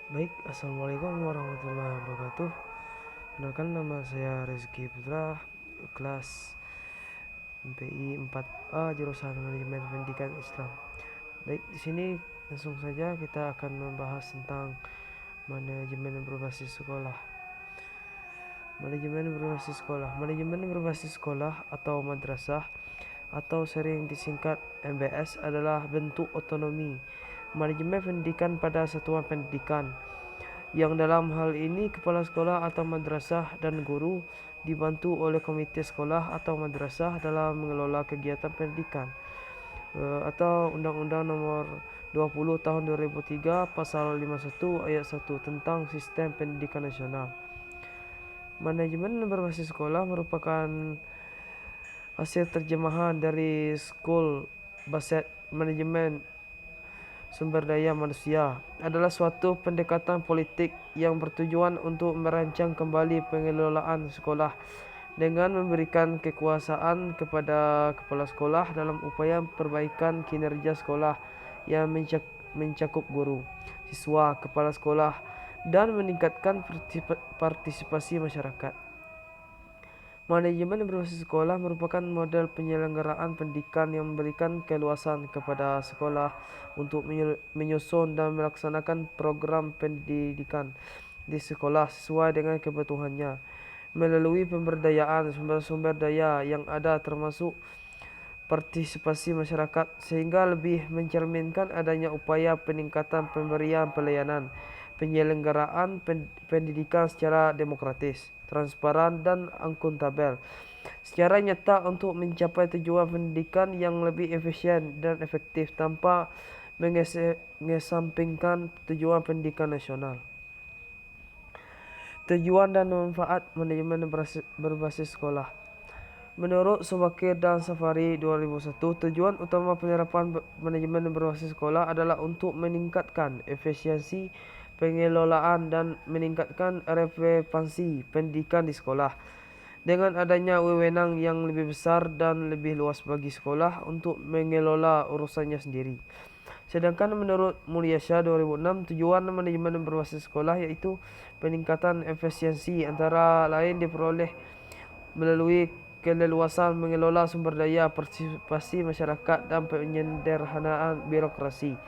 Baik, Assalamualaikum warahmatullahi wabarakatuh. Kenalkan, nama saya Rezeki Putra, kelas MPI 4A, jurusan Manajemen Pendidikan Islam. Baik, di sini langsung saja kita akan membahas tentang manajemen berbasis sekolah. Manajemen berbasis sekolah atau madrasah atau sering disingkat MBS adalah bentuk otonomi manajemen pendidikan pada satuan pendidikan, yang dalam hal ini kepala sekolah atau madrasah dan guru dibantu oleh komite sekolah atau madrasah dalam mengelola kegiatan pendidikan. Atau Undang-Undang Nomor 20 Tahun 2003 Pasal 51 Ayat 1 tentang Sistem Pendidikan Nasional. Manajemen berbasis sekolah merupakan hasil terjemahan dari School Based Management Sumber Daya Manusia, adalah suatu pendekatan politik yang bertujuan untuk merancang kembali pengelolaan sekolah dengan memberikan kekuasaan kepada kepala sekolah dalam upaya perbaikan kinerja sekolah yang mencakup guru, siswa, kepala sekolah, dan meningkatkan partisipasi masyarakat. Manajemen berbasis sekolah merupakan model penyelenggaraan pendidikan yang memberikan keluasan kepada sekolah untuk menyusun dan melaksanakan program pendidikan di sekolah sesuai dengan kebutuhannya, melalui pemberdayaan sumber-sumber daya yang ada termasuk partisipasi masyarakat, sehingga lebih mencerminkan adanya upaya peningkatan pemberian pelayanan penyelenggaraan pendidikan secara demokratis, transparan, dan akuntabel secara nyata untuk mencapai tujuan pendidikan yang lebih efisien dan efektif tanpa mengesampingkan tujuan pendidikan nasional. Tujuan dan manfaat manajemen berbasis sekolah. Menurut Subakir dan Safari 2001, tujuan utama penerapan manajemen berbasis sekolah adalah untuk meningkatkan efisiensi pengelolaan dan meningkatkan relevansi pendidikan di sekolah. Dengan adanya wewenang yang lebih besar dan lebih luas bagi sekolah untuk mengelola urusannya sendiri. Sedangkan menurut Mulyasha 2006, tujuan manajemen berbasis sekolah yaitu peningkatan efisiensi antara lain diperoleh melalui keleluasan mengelola sumber daya, partisipasi masyarakat, dan penyederhanaan birokrasi.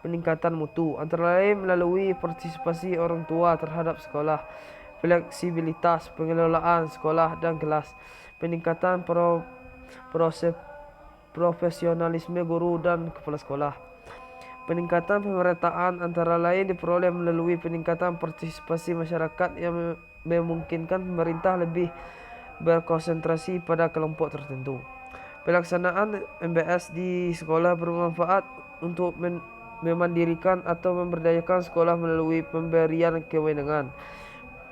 Peningkatan mutu antara lain melalui partisipasi orang tua terhadap sekolah, fleksibilitas pengelolaan sekolah dan kelas, peningkatan proses profesionalisme guru dan kepala sekolah. Peningkatan pemerataan antara lain diperoleh melalui peningkatan partisipasi masyarakat yang memungkinkan pemerintah lebih berkonsentrasi pada kelompok tertentu. Pelaksanaan MBS di sekolah bermanfaat untuk memandirikan atau memberdayakan sekolah melalui pemberian kewenangan,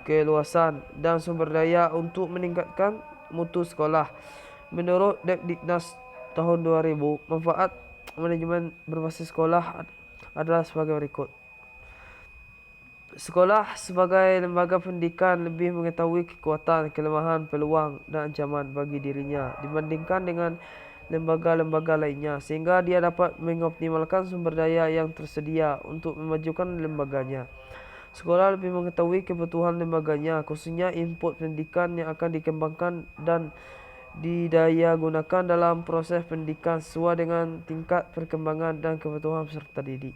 keluasan, dan sumber daya untuk meningkatkan mutu sekolah. Menurut Depdiknas tahun 2000, manfaat manajemen berbasis sekolah adalah sebagai berikut. Sekolah sebagai lembaga pendidikan lebih mengetahui kekuatan, kelemahan, peluang, dan ancaman bagi dirinya dibandingkan dengan lembaga-lembaga lainnya, sehingga dia dapat mengoptimalkan sumber daya yang tersedia untuk memajukan lembaganya. Sekolah lebih mengetahui kebutuhan lembaganya, khususnya input pendidikan yang akan dikembangkan dan didaya gunakan dalam proses pendidikan sesuai dengan tingkat perkembangan dan kebutuhan peserta didik.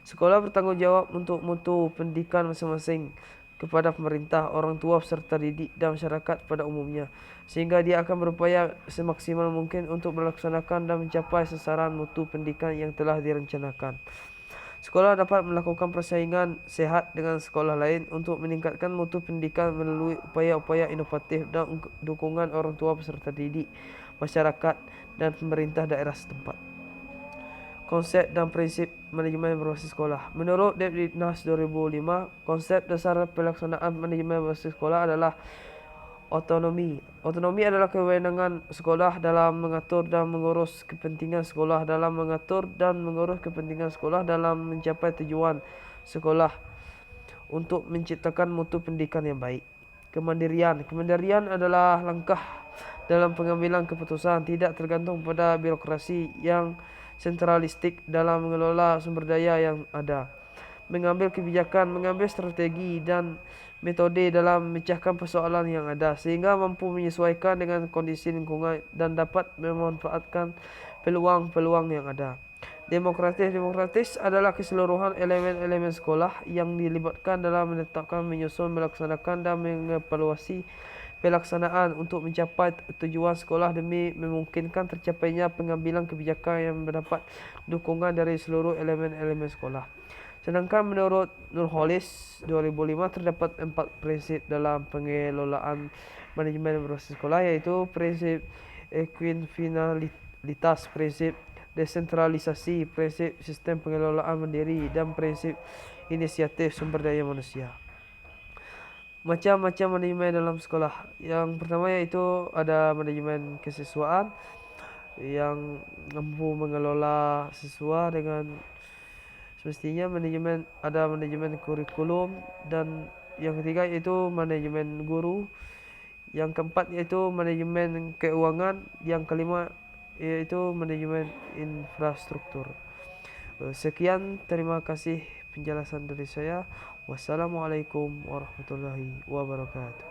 Sekolah bertanggung jawab untuk mutu pendidikan masing-masing kepada pemerintah, orang tua, peserta didik, dan masyarakat pada umumnya, sehingga dia akan berupaya semaksimal mungkin untuk melaksanakan dan mencapai sasaran mutu pendidikan yang telah direncanakan. Sekolah dapat melakukan persaingan sehat dengan sekolah lain untuk meningkatkan mutu pendidikan melalui upaya-upaya inovatif dan dukungan orang tua, peserta didik, masyarakat, dan pemerintah daerah setempat. Konsep dan prinsip manajemen berbasis sekolah. Menurut Depdiknas 2005, konsep dasar pelaksanaan manajemen berbasis sekolah adalah otonomi. Otonomi adalah kewenangan sekolah dalam mengatur dan mengurus kepentingan sekolah dalam mencapai tujuan sekolah untuk menciptakan mutu pendidikan yang baik. Kemandirian. Kemandirian adalah langkah dalam pengambilan keputusan, tidak tergantung pada birokrasi yang sentralistik dalam mengelola sumber daya yang ada. mengambil kebijakan, mengambil strategi dan metode dalam memecahkan persoalan yang ada sehingga mampu menyesuaikan dengan kondisi lingkungan dan dapat memanfaatkan peluang-peluang yang ada. Demokratis adalah keseluruhan elemen-elemen sekolah yang dilibatkan dalam menetapkan, menyusun, melaksanakan dan mengevaluasi pelaksanaan untuk mencapai tujuan sekolah demi memungkinkan tercapainya pengambilan kebijakan yang mendapat dukungan dari seluruh elemen-elemen sekolah. Sedangkan menurut Nurholis 2005 terdapat 4 prinsip dalam pengelolaan manajemen berbasis sekolah, yaitu prinsip ekuinfinalitas, prinsip desentralisasi, prinsip sistem pengelolaan mandiri, dan prinsip inisiatif sumber daya manusia. Macam-macam manajemen dalam sekolah. Yang pertama yaitu ada manajemen kesiswaan yang mampu mengelola siswa dengan semestinya. Ada manajemen kurikulum, dan yang ketiga yaitu manajemen guru. Yang keempat yaitu manajemen keuangan. Yang kelima yaitu manajemen infrastruktur. Sekian, terima kasih penjelasan dari saya. Wassalamualaikum warahmatullahi wabarakatuh.